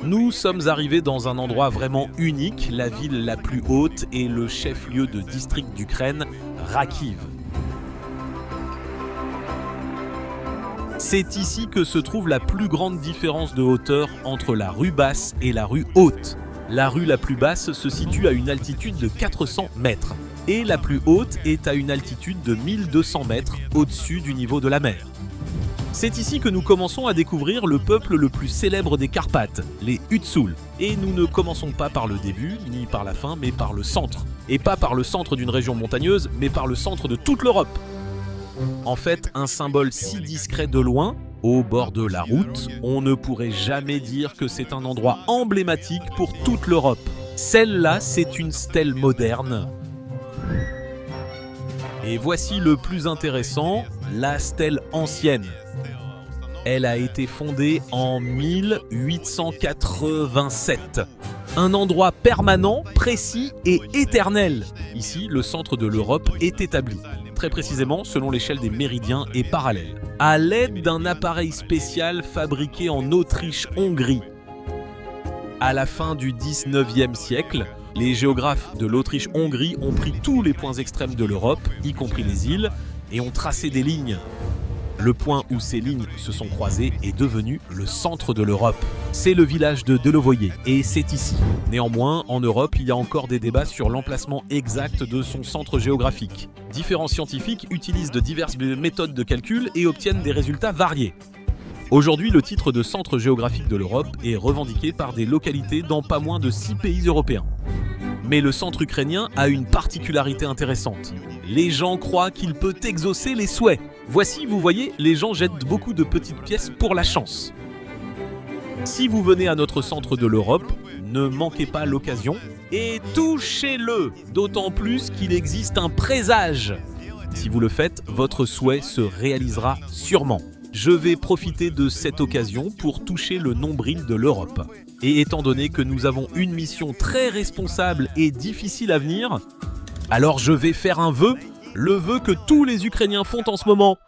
Nous sommes arrivés dans un endroit vraiment unique, la ville la plus haute et le chef-lieu de district d'Ukraine, Rakiv. C'est ici que se trouve la plus grande différence de hauteur entre la rue basse et la rue haute. La rue la plus basse se situe à une altitude de 400 mètres et la plus haute est à une altitude de 1200 mètres au-dessus du niveau de la mer. C'est ici que nous commençons à découvrir le peuple le plus célèbre des Carpates, les Hutsuls. Et nous ne commençons pas par le début, ni par la fin, mais par le centre. Et pas par le centre d'une région montagneuse, mais par le centre de toute l'Europe. En fait, un symbole si discret de loin, au bord de la route, on ne pourrait jamais dire que c'est un endroit emblématique pour toute l'Europe. Celle-là, c'est une stèle moderne. Et voici le plus intéressant, la stèle ancienne. Elle a été fondée en 1887. Un endroit permanent, précis et éternel. Ici, le centre de l'Europe est établi. Très précisément selon l'échelle des méridiens et parallèles. À l'aide d'un appareil spécial fabriqué en Autriche-Hongrie. À la fin du 19e siècle, les géographes de l'Autriche-Hongrie ont pris tous les points extrêmes de l'Europe, y compris les îles, et ont tracé des lignes. Le point où ces lignes se sont croisées est devenu le centre de l'Europe. C'est le village de Delovoye, et c'est ici. Néanmoins, en Europe, il y a encore des débats sur l'emplacement exact de son centre géographique. Différents scientifiques utilisent de diverses méthodes de calcul et obtiennent des résultats variés. Aujourd'hui, le titre de centre géographique de l'Europe est revendiqué par des localités dans pas moins de 6 pays européens. Mais le centre ukrainien a une particularité intéressante. Les gens croient qu'il peut exaucer les souhaits. Voici, vous voyez, les gens jettent beaucoup de petites pièces pour la chance. Si vous venez à notre centre de l'Europe, ne manquez pas l'occasion et touchez-le, d'autant plus qu'il existe un présage. Si vous le faites, votre souhait se réalisera sûrement. Je vais profiter de cette occasion pour toucher le nombril de l'Europe. Et étant donné que nous avons une mission très responsable et difficile à venir, alors je vais faire un vœu, le vœu que tous les Ukrainiens font en ce moment.